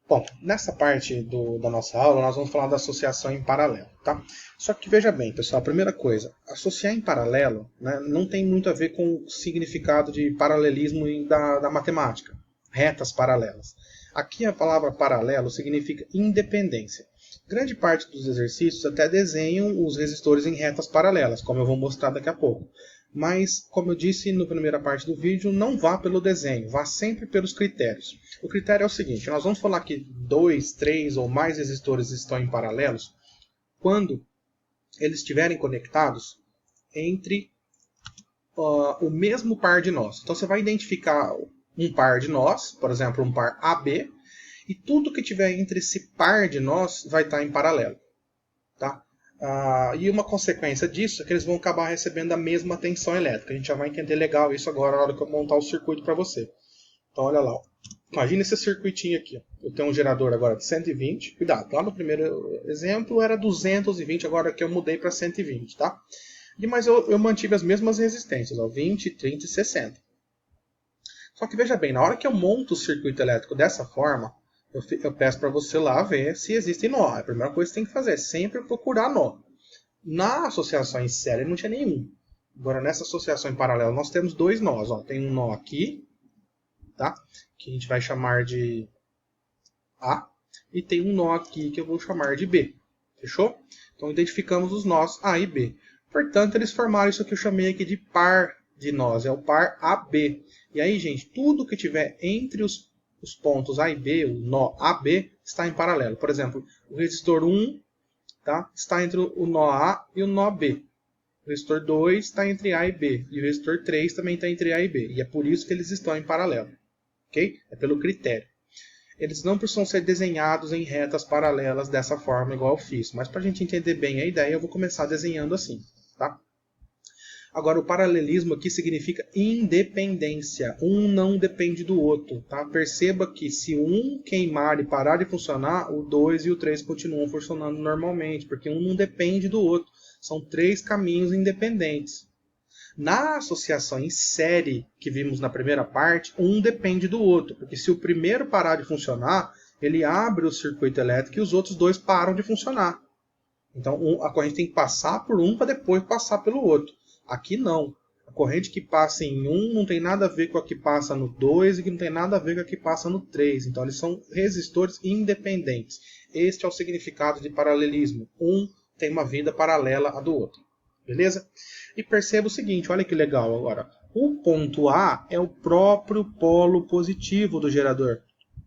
Bom, nessa parte da nossa aula, nós vamos falar da associação em paralelo, tá? Só que veja bem, pessoal, a primeira coisa, associar em paralelo, né, não tem muito a ver com o significado de paralelismo da matemática, retas paralelas. Aqui a palavra paralelo significa independência. Grande parte dos exercícios até desenham os resistores em retas paralelas, como eu vou mostrar daqui a pouco. Mas, como eu disse na primeira parte do vídeo, não vá pelo desenho, vá sempre pelos critérios. O critério é o seguinte, nós vamos falar que 2, 3 ou mais resistores estão em paralelos quando eles estiverem conectados entre o mesmo par de nós. Então você vai identificar um par de nós, por exemplo, um par AB, e tudo que tiver entre esse par de nós vai estar em paralelo. Tá? E uma consequência disso é que eles vão acabar recebendo a mesma tensão elétrica. A gente já vai entender legal isso agora na hora que eu montar o circuito para você. Então olha lá. Ó. Imagina esse circuitinho aqui. Ó. Eu tenho um gerador agora de 120. Cuidado, lá no primeiro exemplo era 220, agora aqui eu mudei para 120. Tá? Mas eu mantive as mesmas resistências, ó, 20, 30 e 60. Só que veja bem, na hora que eu monto o circuito elétrico dessa forma, eu peço para você lá ver se existem nó. A primeira coisa que você tem que fazer é sempre procurar nó. Na associação em série não tinha nenhum. Agora nessa associação em paralelo nós temos dois nós. Ó. Tem um nó aqui, tá? Que a gente vai chamar de A. E tem um nó aqui que eu vou chamar de B. Fechou? Então identificamos os nós A e B. Portanto, eles formaram isso que eu chamei aqui de par de nós. É o par AB. E aí, gente, tudo que tiver entre os pontos A e B, o nó AB, está em paralelo. Por exemplo, o resistor 1 tá, está entre o nó A e o nó B. O resistor 2 está entre A e B. E o resistor 3 também está entre A e B. E é por isso que eles estão em paralelo. Okay? É pelo critério. Eles não precisam ser desenhados em retas paralelas dessa forma, igual eu fiz. Mas para a gente entender bem a ideia, eu vou começar desenhando assim. Tá? Agora, o paralelismo aqui significa independência. Um não depende do outro. Tá? Perceba que se um queimar e parar de funcionar, o 2 e o 3 continuam funcionando normalmente, porque um não depende do outro. São três caminhos independentes. Na associação em série que vimos na primeira parte, um depende do outro, porque se o primeiro parar de funcionar, ele abre o circuito elétrico e os outros dois param de funcionar. Então a corrente tem que passar por um para depois passar pelo outro. Aqui não. A corrente que passa em um não tem nada a ver com a que passa no 2 e que não tem nada a ver com a que passa no 3. Então eles são resistores independentes. Este é o significado de paralelismo. Um tem uma vida paralela à do outro. Beleza? E perceba o seguinte, olha que legal agora. O ponto A é o próprio polo positivo do gerador.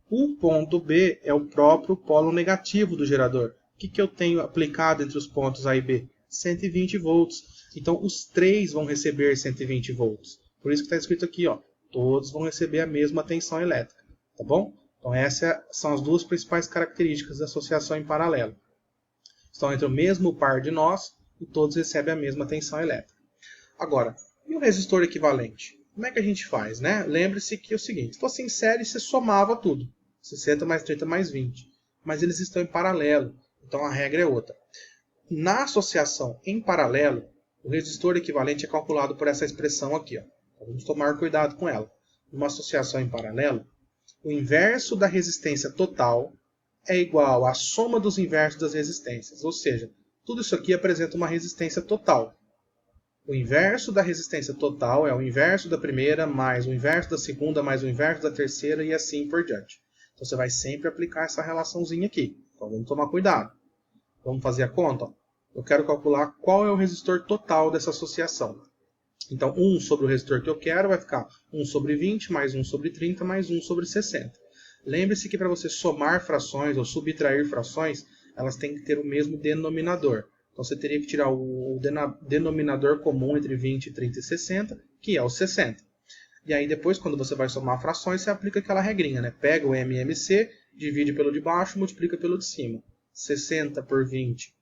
O ponto B é o próprio polo negativo do gerador. O que eu tenho aplicado entre os pontos A e B? 120 volts. Então, os três vão receber 120 volts. Por isso que está escrito aqui, ó, todos vão receber a mesma tensão elétrica. Tá bom? Então, essas são as duas principais características da associação em paralelo. Estão entre o mesmo par de nós e todos recebem a mesma tensão elétrica. Agora, e o resistor equivalente? Como é que a gente faz, né? Lembre-se que é o seguinte, se fosse em série, você somava tudo. 60 mais 30 mais 20. Mas eles estão em paralelo, então a regra é outra. Na associação em paralelo, o resistor equivalente é calculado por essa expressão aqui. Ó. Então, vamos tomar cuidado com ela. Numa associação em paralelo, o inverso da resistência total é igual à soma dos inversos das resistências. Ou seja, tudo isso aqui apresenta uma resistência total. O inverso da resistência total é o inverso da primeira, mais o inverso da segunda, mais o inverso da terceira e assim por diante. Então você vai sempre aplicar essa relaçãozinha aqui. Então vamos tomar cuidado. Vamos fazer a conta? Eu quero calcular qual é o resistor total dessa associação. Então 1 sobre o resistor que eu quero vai ficar 1 sobre 20, mais 1 sobre 30, mais 1 sobre 60. Lembre-se que para você somar frações ou subtrair frações, elas têm que ter o mesmo denominador. Então você teria que tirar o denominador comum entre 20, 30 e 60, que é o 60. E aí depois, quando você vai somar frações, você aplica aquela regrinha, né? Pega o MMC, divide pelo de baixo, multiplica pelo de cima. 60 por 20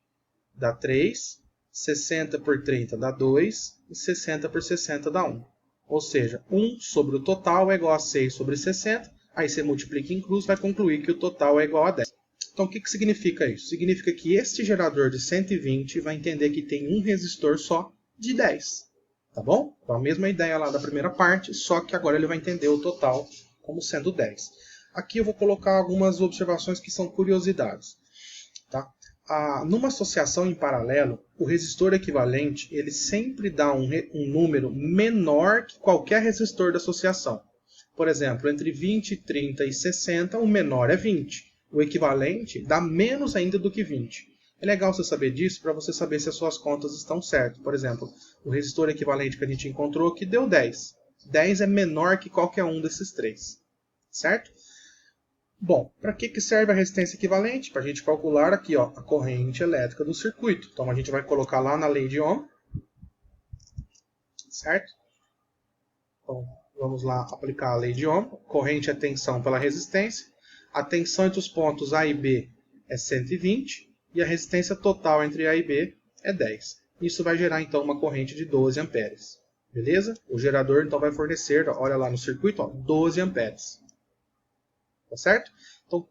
dá 3, 60 por 30 dá 2, e 60 por 60 dá 1. Ou seja, 1 sobre o total é igual a 6 sobre 60, aí você multiplica em cruz e vai concluir que o total é igual a 10. Então o que significa isso? Significa que este gerador de 120 vai entender que tem um resistor só de 10. Tá bom? Então a mesma ideia lá da primeira parte, só que agora ele vai entender o total como sendo 10. Aqui eu vou colocar algumas observações que são curiosidades. Tá? Numa associação em paralelo, o resistor equivalente ele sempre dá um número menor que qualquer resistor da associação. Por exemplo, entre 20, 30 e 60, o menor é 20. O equivalente dá menos ainda do que 20. É legal você saber disso para você saber se as suas contas estão certas. Por exemplo, o resistor equivalente que a gente encontrou aqui deu 10. 10 é menor que qualquer um desses três. Certo? Bom, para que serve a resistência equivalente? Para a gente calcular aqui ó, a corrente elétrica do circuito. Então a gente vai colocar lá na lei de Ohm. Certo? Então, vamos lá aplicar a lei de Ohm. Corrente é tensão pela resistência. A tensão entre os pontos A e B é 120. E a resistência total entre A e B é 10. Isso vai gerar então uma corrente de 12 amperes. Beleza? O gerador então vai fornecer, olha lá no circuito, ó, 12 amperes. Tá certo? Então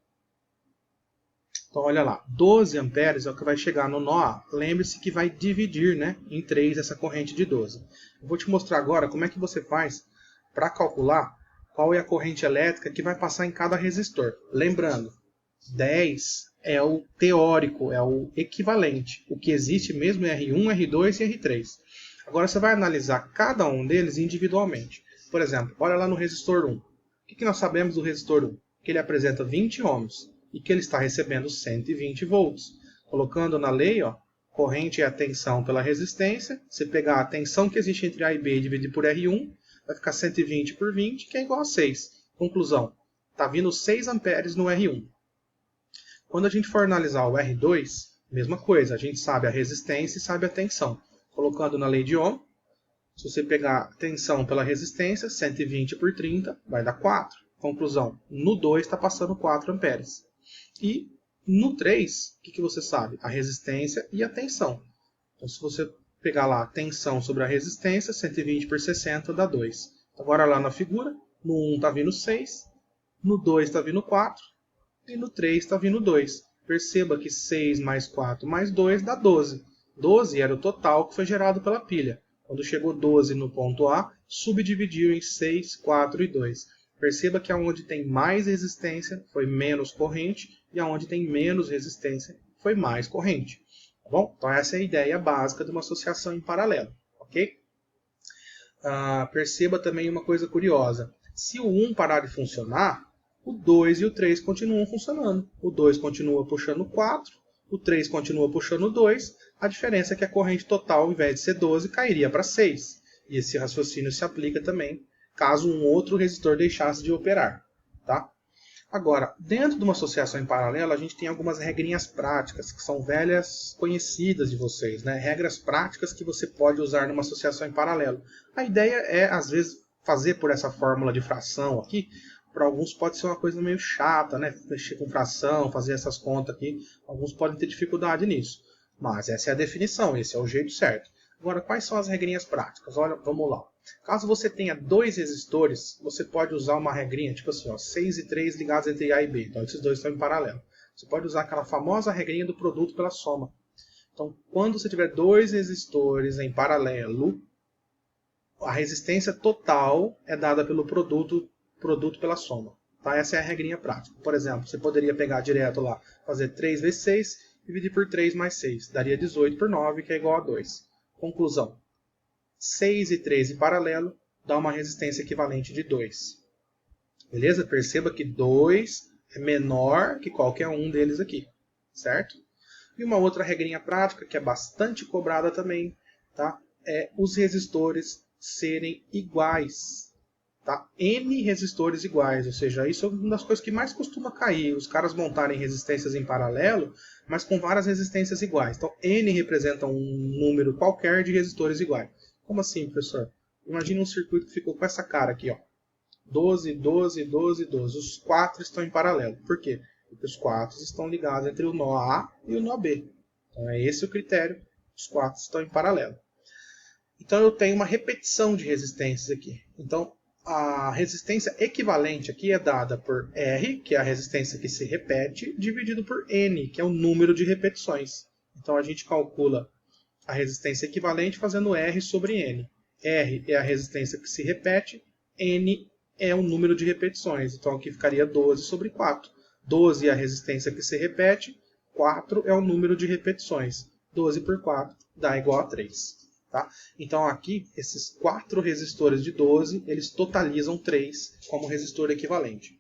olha lá, 12 amperes é o que vai chegar no nó A. Lembre-se que vai dividir, né, em 3 essa corrente de 12. Eu vou te mostrar agora como é que você faz para calcular qual é a corrente elétrica que vai passar em cada resistor. Lembrando, 10 é o teórico, é o equivalente. O que existe mesmo é R1, R2 e R3. Agora você vai analisar cada um deles individualmente. Por exemplo, olha lá no resistor 1. O que nós sabemos do resistor 1? Que ele apresenta 20 ohms e que ele está recebendo 120 volts. Colocando na lei, ó, corrente é a tensão pela resistência. Se pegar a tensão que existe entre A e B e dividir por R1, vai ficar 120 por 20, que é igual a 6. Conclusão, está vindo 6 amperes no R1. Quando a gente for analisar o R2, mesma coisa, a gente sabe a resistência e sabe a tensão. Colocando na lei de Ohm, se você pegar a tensão pela resistência, 120 por 30, vai dar 4. Conclusão, no 2 está passando 4 amperes. E no 3, o que você sabe? A resistência e a tensão. Então, se você pegar lá a tensão sobre a resistência, 120 por 60 dá 2. Agora lá na figura, no 1 está vindo 6, no 2 está vindo 4 e no 3 está vindo 2. Perceba que 6 mais 4 mais 2 dá 12. 12 era o total que foi gerado pela pilha. Quando chegou 12 no ponto A, subdividiu em 6, 4 e 2. Perceba que aonde tem mais resistência foi menos corrente e aonde tem menos resistência foi mais corrente. Tá bom? Então essa é a ideia básica de uma associação em paralelo. Ok? Perceba também uma coisa curiosa. Se o 1 parar de funcionar, o 2 e o 3 continuam funcionando. O 2 continua puxando 4, o 3 continua puxando 2. A diferença é que a corrente total, ao invés de ser 12, cairia para 6. E esse raciocínio se aplica também caso um outro resistor deixasse de operar. Tá? Agora, dentro de uma associação em paralelo, a gente tem algumas regrinhas práticas, que são velhas conhecidas de vocês, né? Regras práticas que você pode usar numa associação em paralelo. A ideia é, às vezes, fazer por essa fórmula de fração aqui. Para alguns pode ser uma coisa meio chata, né? Mexer com fração, fazer essas contas aqui. Alguns podem ter dificuldade nisso. Mas essa é a definição, esse é o jeito certo. Agora, quais são as regrinhas práticas? Olha, vamos lá. Caso você tenha dois resistores, você pode usar uma regrinha, tipo assim, ó, 6 e 3 ligados entre A e B. Então, esses dois estão em paralelo. Você pode usar aquela famosa regrinha do produto pela soma. Então, quando você tiver dois resistores em paralelo, a resistência total é dada pelo produto pela soma. Tá? Essa é a regrinha prática. Por exemplo, você poderia pegar direto lá, fazer 3 vezes 6, dividir por 3 mais 6. Daria 18 por 9, que é igual a 2. Conclusão. 6 e 3 em paralelo dá uma resistência equivalente de 2. Beleza? Perceba que 2 é menor que qualquer um deles aqui. Certo? E uma outra regrinha prática, que é bastante cobrada também, tá? É os resistores serem iguais. Tá? N resistores iguais, ou seja, isso é uma das coisas que mais costuma cair, os caras montarem resistências em paralelo, mas com várias resistências iguais. Então, N representa um número qualquer de resistores iguais. Como assim, professor? Imagina um circuito que ficou com essa cara aqui, ó. 12, 12, 12, 12. Os 4 estão em paralelo. Por quê? Porque os 4 estão ligados entre o nó A e o nó B. Então, é esse o critério. Os 4 estão em paralelo. Então, eu tenho uma repetição de resistências aqui. Então, a resistência equivalente aqui é dada por R, que é a resistência que se repete, dividido por N, que é o número de repetições. Então, a gente calcula a resistência equivalente fazendo R sobre N. R é a resistência que se repete, N é o número de repetições. Então aqui ficaria 12 sobre 4. 12 é a resistência que se repete, 4 é o número de repetições. 12 por 4 dá igual a 3. Tá? Então aqui, esses 4 resistores de 12, eles totalizam 3 como resistor equivalente.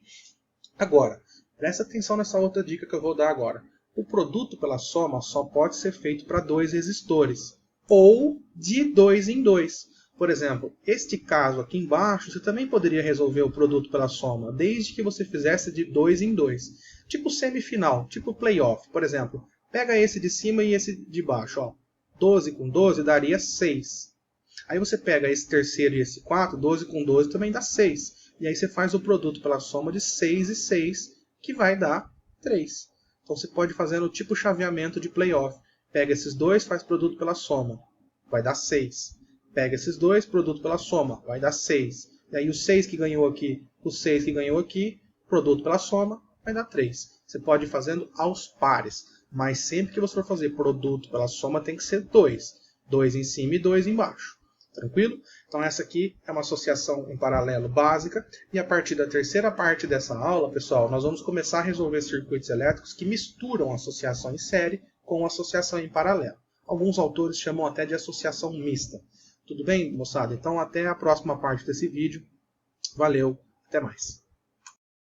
Agora, presta atenção nessa outra dica que eu vou dar agora. O produto pela soma só pode ser feito para 2 resistores, ou de 2 em 2. Por exemplo, este caso aqui embaixo, você também poderia resolver o produto pela soma, desde que você fizesse de 2 em 2. Tipo semifinal, tipo playoff. Por exemplo, pega esse de cima e esse de baixo. Ó. 12 com 12 daria 6. Aí você pega esse terceiro e esse 4, 12 com 12 também dá 6. E aí você faz o produto pela soma de 6 e 6, que vai dar 3. Então você pode fazer no tipo chaveamento de playoff. Pega esses dois, faz produto pela soma. Vai dar 6. Pega esses dois, produto pela soma. Vai dar 6. E aí o 6 que ganhou aqui, o 6 que ganhou aqui, produto pela soma, vai dar 3. Você pode ir fazendo aos pares. Mas sempre que você for fazer produto pela soma, tem que ser 2. 2 em cima e 2 embaixo. Tranquilo? Então essa aqui é uma associação em paralelo básica. E a partir da terceira parte dessa aula, pessoal, nós vamos começar a resolver circuitos elétricos que misturam associação em série com associação em paralelo. Alguns autores chamam até de associação mista. Tudo bem, moçada? Então até a próxima parte desse vídeo. Valeu, até mais.